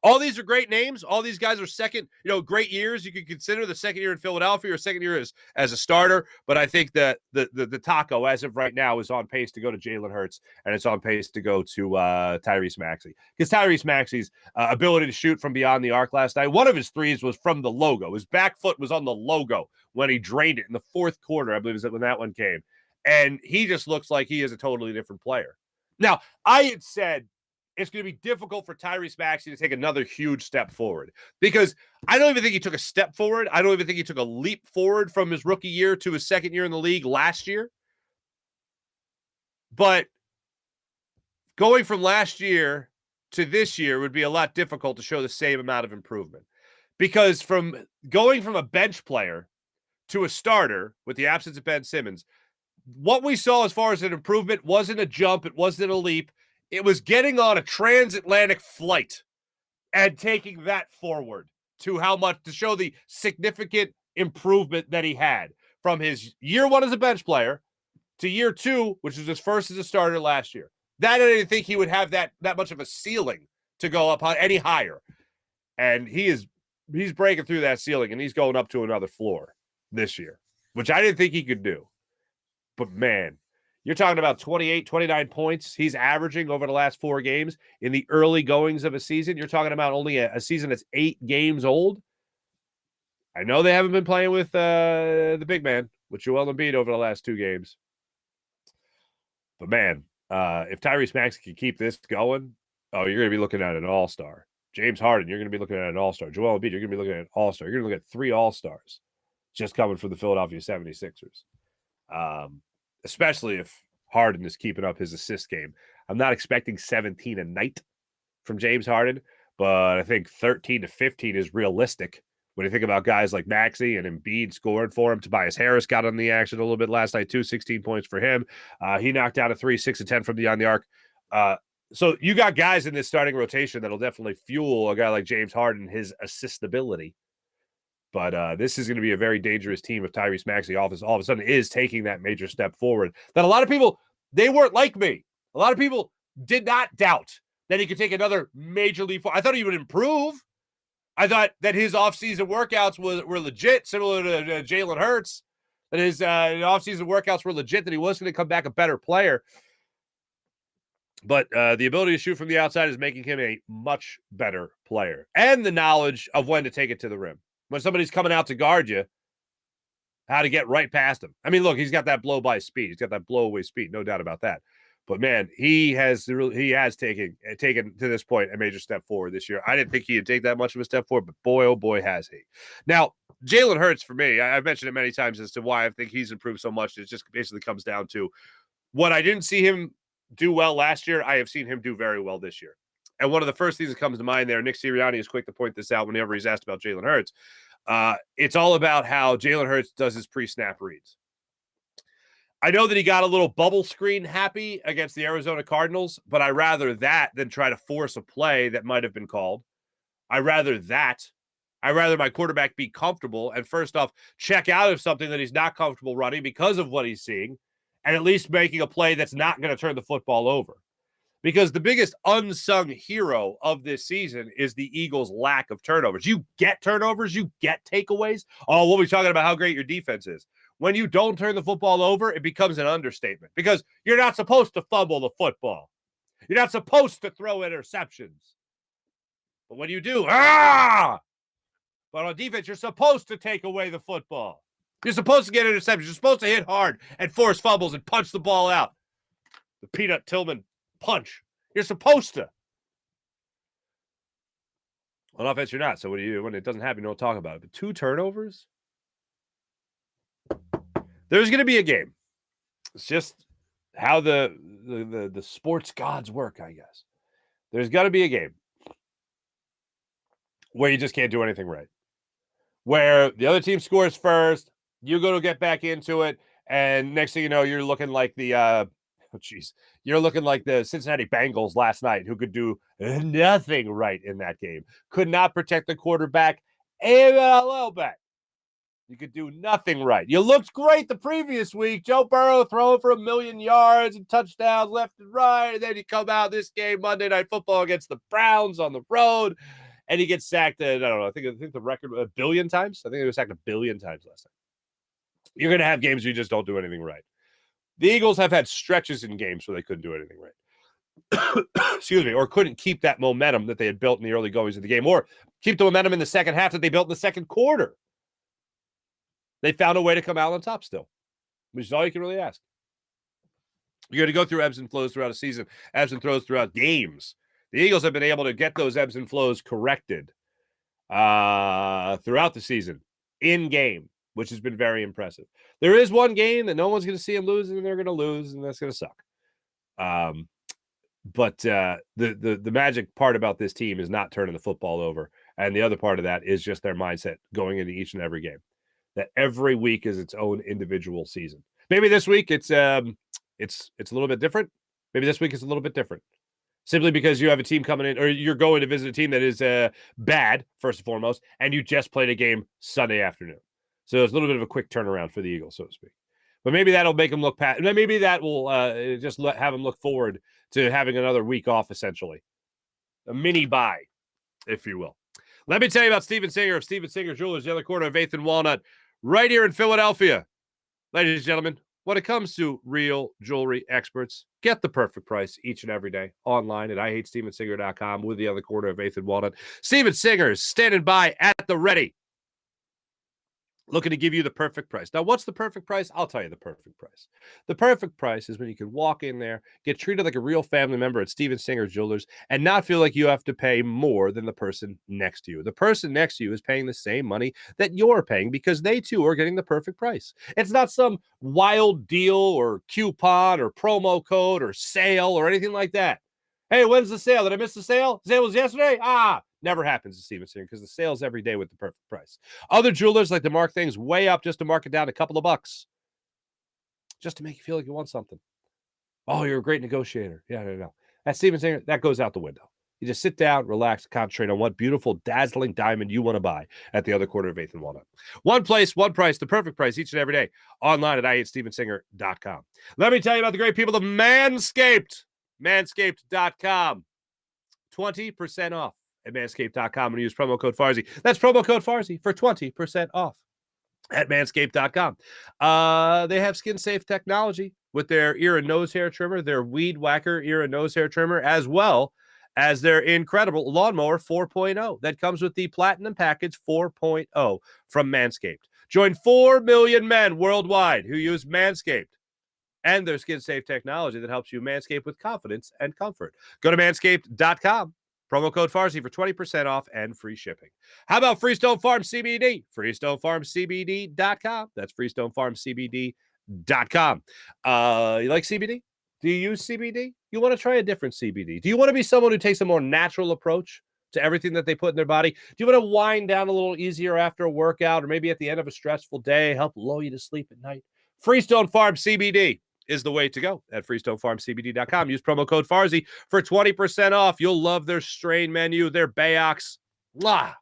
All these are great names. All these guys are second, great years. You could consider the second year in Philadelphia or second year as a starter. But I think that the taco, as of right now, is on pace to go to Jalen Hurts, and it's on pace to go to Tyrese Maxey. Because Tyrese Maxey's ability to shoot from beyond the arc last night, one of his threes was from the logo. His back foot was on the logo when he drained it in the fourth quarter, I believe is when that one came. And he just looks like he is a totally different player. Now, I had said it's going to be difficult for Tyrese Maxey to take another huge step forward because I don't even think he took a step forward. I don't even think he took a leap forward from his rookie year to his second year in the league last year. But going from last year to this year would be a lot difficult to show the same amount of improvement because from going from a bench player to a starter with the absence of Ben Simmons, what we saw as far as an improvement wasn't a jump. It wasn't a leap. It was getting on a transatlantic flight and taking that forward to show the significant improvement that he had from his year one as a bench player to year two, which was his first as a starter last year. That I didn't think he would have that much of a ceiling to go up on any higher. And he's breaking through that ceiling and he's going up to another floor this year, which I didn't think he could do. But man, you're talking about 28, 29 points he's averaging over the last 4 games in the early goings of a season. You're talking about only a season that's 8 games old. I know they haven't been playing with the big man, with Joel Embiid over the last 2 games. But man, if Tyrese Maxey can keep this going, you're going to be looking at an all-star. James Harden, you're going to be looking at an all-star. Joel Embiid, you're going to be looking at an all-star. You're going to look at 3 all-stars just coming from the Philadelphia 76ers. Especially if Harden is keeping up his assist game. I'm not expecting 17 a night from James Harden, but I think 13 to 15 is realistic When you think about guys like Maxey and Embiid scored for him, Tobias Harris got on the action a little bit last night too, 16 points for him. He knocked down a 3, 6 of 10 from beyond the arc. So you got guys in this starting rotation that'll definitely fuel a guy like James Harden, his assistability. But this is going to be a very dangerous team if Tyrese Maxey all of a sudden is taking that major step forward. That a lot of people, they weren't like me. A lot of people did not doubt that he could take another major leap forward. I thought he would improve. I thought that his offseason workouts were legit, similar to Jalen Hurts. That his offseason workouts were legit, that he was going to come back a better player. But the ability to shoot from the outside is making him a much better player. And the knowledge of when to take it to the rim. When somebody's coming out to guard you, how to get right past him. I mean, look, he's got that blow-by speed. He's got that blow-away speed, no doubt about that. But, man, he has taken to this point a major step forward this year. I didn't think he'd take that much of a step forward, but boy, oh boy, has he. Now, Jalen Hurts, for me, I've mentioned it many times as to why I think he's improved so much. It just basically comes down to what I didn't see him do well last year, I have seen him do very well this year. And one of the first things that comes to mind there, Nick Sirianni is quick to point this out whenever he's asked about Jalen Hurts. It's all about how Jalen Hurts does his pre-snap reads. I know that he got a little bubble screen happy against the Arizona Cardinals, but I rather that than try to force a play that might have been called. I rather my quarterback be comfortable and first off, check out of something that he's not comfortable running because of what he's seeing, and at least making a play that's not going to turn the football over. Because the biggest unsung hero of this season is the Eagles' lack of turnovers. You get turnovers, you get takeaways. Oh, we'll be talking about how great your defense is. When you don't turn the football over, it becomes an understatement because you're not supposed to fumble the football. You're not supposed to throw interceptions. But when you do, But on defense, you're supposed to take away the football. You're supposed to get interceptions. You're supposed to hit hard and force fumbles and punch the ball out. The Peanut Tillman punch. You're supposed to. On offense, you're not. So when it doesn't happen, you don't talk about it. But 2 turnovers? There's going to be a game. It's just how the sports gods work, I guess. There's got to be a game where you just can't do anything right. Where the other team scores first, you go to get back into it, and next thing you know, you're looking like you're looking like the Cincinnati Bengals last night, who could do nothing right in that game. Could not protect the quarterback even a little bit. You could do nothing right. You looked great the previous week. Joe Burrow throwing for 1,000,000 yards and touchdowns left and right. And then you come out this game, Monday Night Football against the Browns on the road, and he gets sacked, I don't know, I think the record 1 billion times. I think he was sacked 1 billion times last night. You're going to have games where you just don't do anything right. The Eagles have had stretches in games where they couldn't do anything right. Excuse me, or couldn't keep that momentum that they had built in the early goings of the game, or keep the momentum in the second half that they built in the second quarter. They found a way to come out on top still, which is all you can really ask. You're going to go through ebbs and flows throughout a season, ebbs and flows throughout games. The Eagles have been able to get those ebbs and flows corrected throughout the season in game, which has been very impressive. There is one game that no one's going to see them lose, and they're going to lose, and that's going to suck. But the magic part about this team is not turning the football over, and the other part of that is just their mindset going into each and every game. That every week is its own individual season. Maybe this week it's a little bit different. Maybe this week is a little bit different. Simply because you have a team coming in, or you're going to visit a team that is bad, first and foremost, and you just played a game Sunday afternoon. So it's a little bit of a quick turnaround for the Eagles, so to speak. But maybe that'll make them look past. Maybe that will just have them look forward to having another week off, essentially. A mini bye, if you will. Let me tell you about Steven Singer of Steven Singer Jewelers, the other corner of 8th and Walnut, right here in Philadelphia. Ladies and gentlemen, when it comes to real jewelry experts, get the perfect price each and every day online at IHateStevenSinger.com with the other corner of 8th and Walnut. Steven Singer is standing by at the ready, looking to give you the perfect price. Now, what's the perfect price? I'll tell you the perfect price. The perfect price is when you can walk in there, get treated like a real family member at Steven Singer Jewelers, and not feel like you have to pay more than the person next to you. The person next to you is paying the same money that you're paying because they, too, are getting the perfect price. It's not some wild deal or coupon or promo code or sale or anything like that. Hey, when's the sale? Did I miss the sale? The sale was yesterday? Never happens to Steven Singer because the sale's every day with the perfect price. Other jewelers like to mark things way up just to mark it down a couple of bucks. Just to make you feel like you want something. Oh, you're a great negotiator. Yeah, no. At Steven Singer, that goes out the window. You just sit down, relax, concentrate on what beautiful, dazzling diamond you want to buy at the other corner of 8th and Walnut. One place, one price, the perfect price each and every day. Online at IHateStevenSinger.com. Let me tell you about the great people of Manscaped. Manscaped.com. 20% off at Manscaped.com and use promo code Farzy. That's promo code Farzy for 20% off at Manscaped.com. They have skin-safe technology with their ear and nose hair trimmer, their Weed Whacker ear and nose hair trimmer, as well as their incredible Lawnmower 4.0 that comes with the Platinum Package 4.0 from Manscaped. Join 4 million men worldwide who use Manscaped and their skin-safe technology that helps you manscape with confidence and comfort. Go to Manscaped.com. Promo code Farzy for 20% off and free shipping. How about Freestone Farm CBD? FreestoneFarmCBD.com. That's FreestoneFarmCBD.com. You like CBD? Do you use CBD? You want to try a different CBD? Do you want to be someone who takes a more natural approach to everything that they put in their body? Do you want to wind down a little easier after a workout or maybe at the end of a stressful day, help lull you to sleep at night? Freestone Farm CBD is the way to go at FreestoneFarmCBD.com. Use promo code Farzy for 20% off. You'll love their strain menu, their Bayox. Mwah!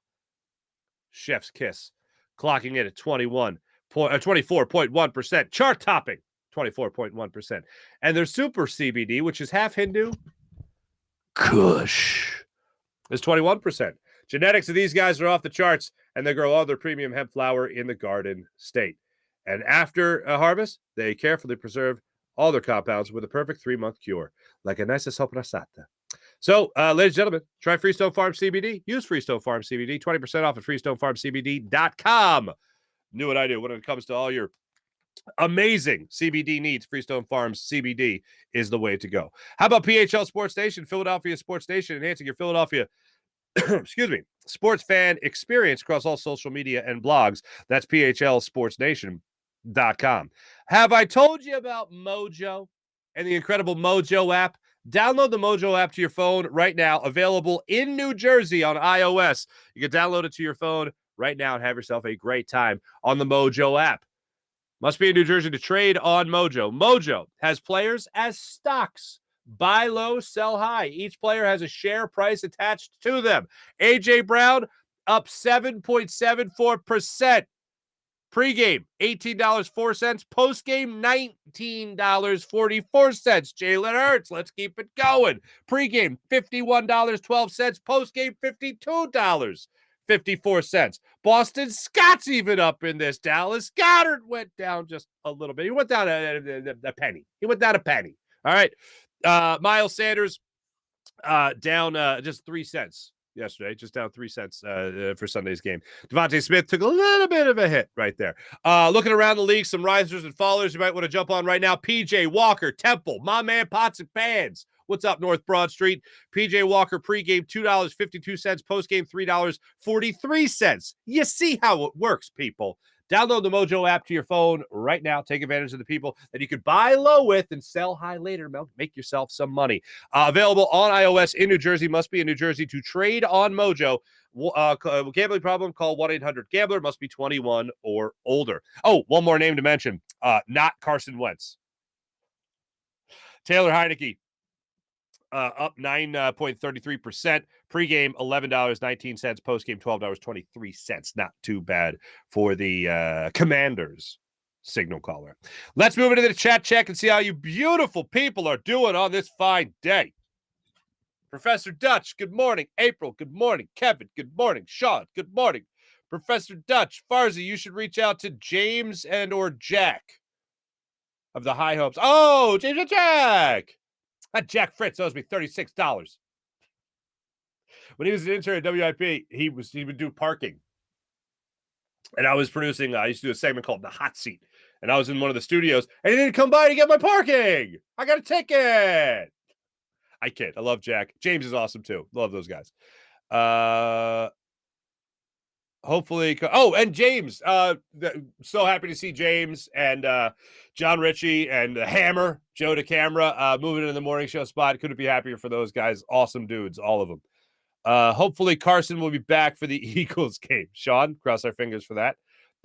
Chef's kiss. Clocking in at 24.1%. Chart topping, 24.1%. And their Super CBD, which is half Hindu, Kush, is 21%. Genetics of these guys are off the charts, and they grow all their premium hemp flower in the Garden State. And after a harvest, they carefully preserve all their compounds with a perfect 3-month cure, like a nice soprasata. So, ladies and gentlemen, try Freestone Farm CBD. Use Freestone Farm CBD, 20% off at FreestoneFarmCBD.com. Knew what I do when it comes to all your amazing CBD needs. Freestone Farms CBD is the way to go. How about PHL Sports Station, Philadelphia Sports Station, enhancing your Philadelphia sports fan experience across all social media and blogs. That's PHLSportsNation.com. Have I told you about Mojo and the incredible Mojo app? Download the Mojo app to your phone right now. Available in New Jersey on iOS. You can download it to your phone right now and have yourself a great time on the Mojo app. Must be in New Jersey to trade on Mojo. Mojo has players as stocks. Buy low, sell high. Each player has a share price attached to them. A.J. Brown up 7.74%. Pre-game, $18.04. Post-game, $19.44. Jalen Hurts, let's keep it going. Pre-game, $51.12. Post-game, $52.54. Boston Scott's even up in this. Dallas Goedert went down just a little bit. He went down a penny. All right. Miles Sanders down just 3 cents yesterday, just down 3 cents for Sunday's game. Devontae Smith took a little bit of a hit right there. Looking around the league, some risers and fallers you might want to jump on right now. PJ Walker, Temple, my man Pots and Pans. What's up, North Broad Street? PJ Walker pregame $2.52, postgame $3.43. You see how it works, people. Download the Mojo app to your phone right now. Take advantage of the people that you could buy low with and sell high later. Make yourself some money. Available on iOS in New Jersey. Must be in New Jersey to trade on Mojo. Gambling problem? Call 1-800-GAMBLER. Must be 21 or older. Oh, one more name to mention. Not Carson Wentz. Taylor Heineke. Up 9.33%. Pregame, $11.19. Postgame, $12.23. Not too bad for the Commanders signal caller. Let's move into the chat check and see how you beautiful people are doing on this fine day. Professor Dutch, good morning. April, good morning. Kevin, good morning. Sean, good morning. Professor Dutch, Farzy, you should reach out to James and or Jack of the High Hopes. Oh, James and Jack. That Jack Fritz owes me $36. When he was an intern at WIP, he would do parking. And I was producing, I used to do a segment called The Hot Seat. And I was in one of the studios, and he didn't come by to get my parking. I got a ticket. I kid. I love Jack. James is awesome, too. Love those guys. Hopefully. Oh, and James. So happy to see James and John Ritchie and the Hammer, Joe DeCamera, moving into the morning show spot. Couldn't be happier for those guys. Awesome dudes, all of them. Hopefully Carson will be back for the Eagles game. Sean, cross our fingers for that.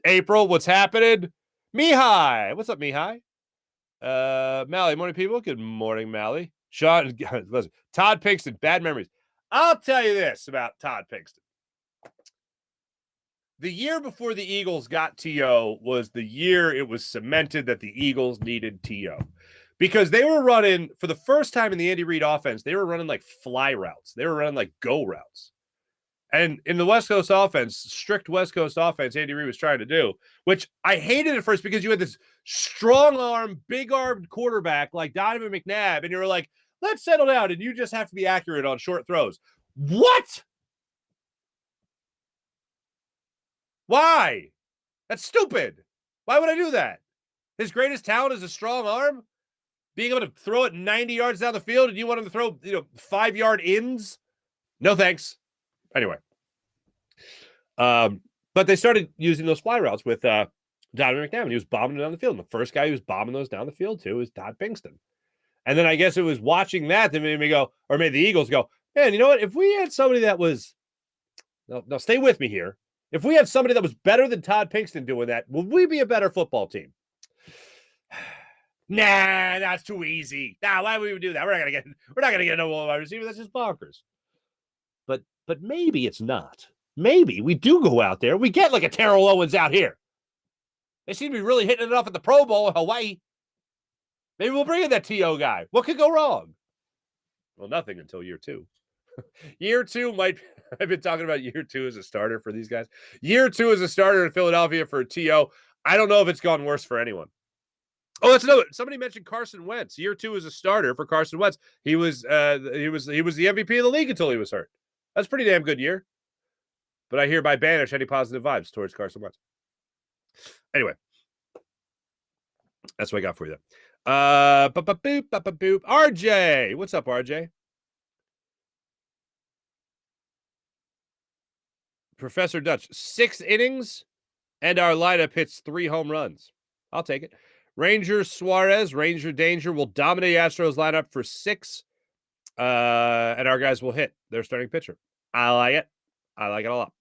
April, what's happening? Mihai, what's up, Mihai? Mally, morning, people. Good morning, Mally. Sean, listen, Todd Pinkston, bad memories. I'll tell you this about Todd Pinkston. The year before the Eagles got T.O. was the year it was cemented that the Eagles needed T.O. Because they were running, for the first time in the Andy Reid offense, they were running like fly routes. They were running like go routes. And in the West Coast offense, strict West Coast offense, Andy Reid was trying to do, which I hated at first because you had this strong arm, big armed quarterback like Donovan McNabb, and you were like, let's settle down, and you just have to be accurate on short throws. What? Why? That's stupid. Why would I do that? His greatest talent is a strong arm? Being able to throw it 90 yards down the field, and you want him to throw, 5-yard ins? No, thanks. Anyway. But they started using those fly routes with Donovan McNabb, and he was bombing it down the field. And the first guy who was bombing those down the field, too, was Todd Pinkston. And then I guess it was watching that that made me go, or made the Eagles go, man, you know what? If we had somebody that was, no, stay with me here. If we had somebody that was better than Todd Pinkston doing that, would we be a better football team? Nah, that's too easy. Nah, why would we do that? We're not gonna get no wide receiver. That's just bonkers. But maybe it's not. Maybe we do go out there. We get like a Terrell Owens out here. They seem to be really hitting it off at the Pro Bowl in Hawaii. Maybe we'll bring in that T.O. guy. What could go wrong? Well, nothing until year 2. Year 2 might. I've been talking about year 2 as a starter for these guys. Year 2 as a starter in Philadelphia for T.O. I don't know if it's gone worse for anyone. Oh, that's another. Somebody mentioned Carson Wentz. Year 2 as a starter for Carson Wentz. He was the MVP of the league until he was hurt. That's a pretty damn good year. But I hereby banish any positive vibes towards Carson Wentz. Anyway, that's what I got for you. RJ, what's up, RJ? Professor Dutch, 6 innings, and our lineup hits 3 home runs. I'll take it. Ranger Suarez, Ranger Danger will dominate Astros lineup for 6, and our guys will hit their starting pitcher. I like it. I like it a lot.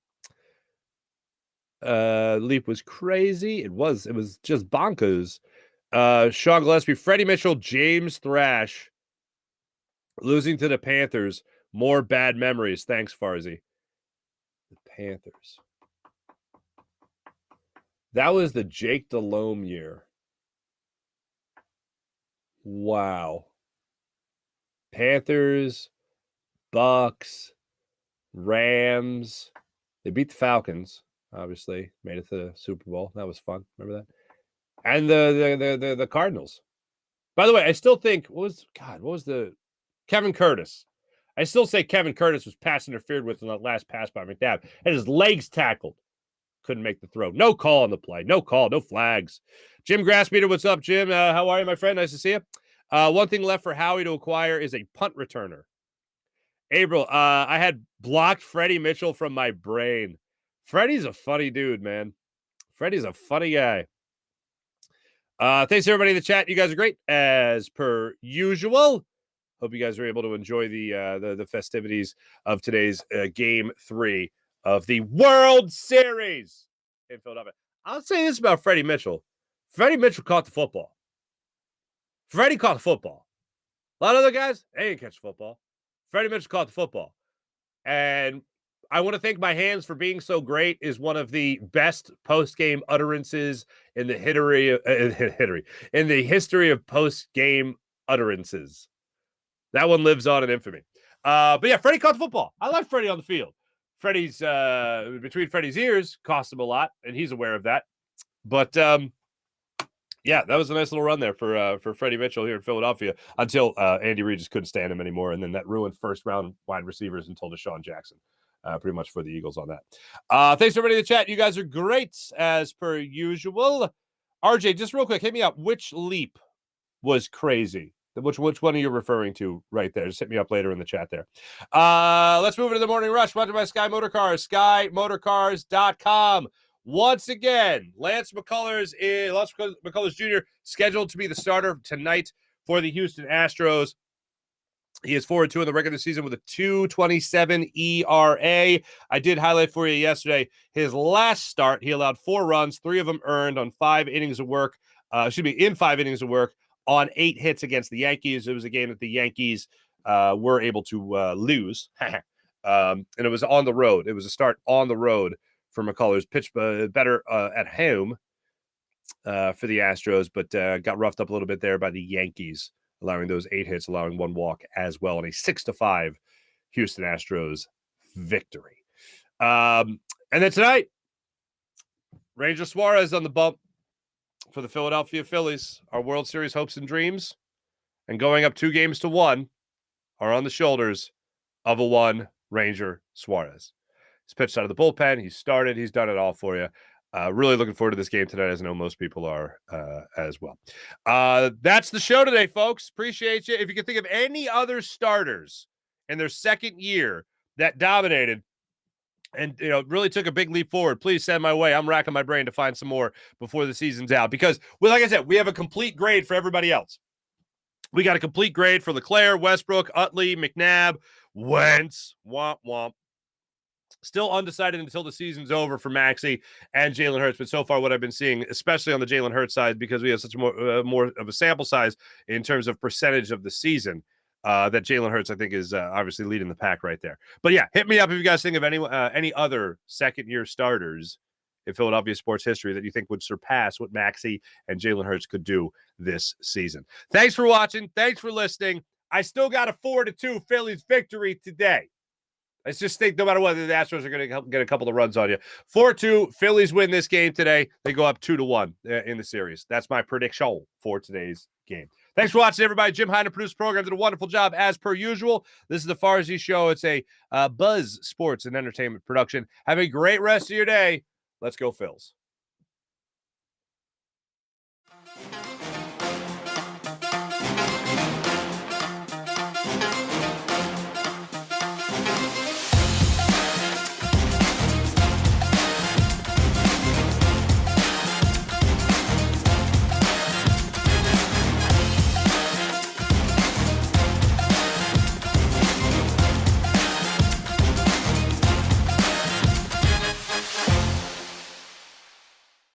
Leap was crazy. It was just bonkers. Sean Gillespie, Freddie Mitchell, James Thrash losing to the Panthers. More bad memories. Thanks, Farzy. The Panthers. That was the Jake Delhomme year. Wow. Panthers, Bucks, Rams. They beat the Falcons, obviously. Made it to the Super Bowl. That was fun. Remember that? And the Cardinals. By the way, I still think, what was the Kevin Curtis? I still say Kevin Curtis was pass interfered with in that last pass by McNabb. Had his legs tackled. Couldn't make the throw. No call on the play. No call. No flags. Jim Grassmeter, what's up, Jim? How are you, my friend? Nice to see you. One thing left for Howie to acquire is a punt returner. April, I had blocked Freddie Mitchell from my brain. Freddie's a funny dude, man. Freddie's a funny guy. Thanks, everybody in the chat. You guys are great, as per usual. Hope you guys are able to enjoy the festivities of today's Game 3 of the World Series in Philadelphia. I'll say this about Freddie Mitchell. Freddie Mitchell caught the football. Freddie caught the football. A lot of other guys, they didn't catch the football. Freddie Mitchell caught the football. And I want to thank my hands for being so great is one of the best post-game utterances in the history of post-game utterances. That one lives on in infamy. But yeah, Freddie caught the football. I like Freddie on the field. Freddie's between Freddie's ears cost him a lot, and he's aware of that. But yeah, that was a nice little run there for Freddie Mitchell here in Philadelphia until Andy Reid just couldn't stand him anymore, and then that ruined first-round wide receivers until Deshaun Jackson. Pretty much for the Eagles on that. Thanks everybody in the chat. You guys are great as per usual. RJ, just real quick, hit me up. Which leap was crazy? Which one are you referring to right there? Just hit me up later in the chat there. Let's move into the morning rush. Brought to you by Sky Motorcars, SkyMotorcars.com. Once again, Lance McCullers Jr. scheduled to be the starter tonight for the Houston Astros. He is 4-2 in the regular season with a 2.27 ERA. I did highlight for you yesterday his last start. He allowed 4 runs, 3 of them earned on 5 innings of work. In 5 innings of work on 8 hits against the Yankees. It was a game that the Yankees were able to lose. And it was on the road. It was a start on the road for McCullers. Pitched better at home for the Astros, but got roughed up a little bit there by the Yankees, allowing those 8 hits, allowing 1 walk as well, and a 6-5 Houston Astros victory. And then tonight, Ranger Suarez on the bump for the Philadelphia Phillies. Our World Series hopes and dreams, and going up 2-1 are on the shoulders of a one Ranger Suarez. He's pitched out of the bullpen. He's started. He's done it all for you. Really looking forward to this game tonight, as I know most people are as well. That's the show today, folks. Appreciate you. If you can think of any other starters in their second year that dominated and really took a big leap forward, please send my way. I'm racking my brain to find some more before the season's out because, well, like I said, we have a complete grade for everybody else. We got a complete grade for LeClaire, Westbrook, Utley, McNabb, Wentz, womp womp. Still undecided until the season's over for Maxey and Jalen Hurts. But so far what I've been seeing, especially on the Jalen Hurts side, because we have such more of a sample size in terms of percentage of the season, that Jalen Hurts, I think, is obviously leading the pack right there. But yeah, hit me up if you guys think of any other second-year starters in Philadelphia sports history that you think would surpass what Maxey and Jalen Hurts could do this season. Thanks for watching. Thanks for listening. I still got a 4-2 Phillies victory today. I just think no matter what, the Astros are going to get a couple of runs on you. 4-2, Phillies win this game today. They go up 2-1 in the series. That's my prediction for today's game. Thanks for watching, everybody. Jim Heine produced the program, did a wonderful job as per usual. This is the Farzy Show. It's a Buzz Sports and Entertainment production. Have a great rest of your day. Let's go, Phils.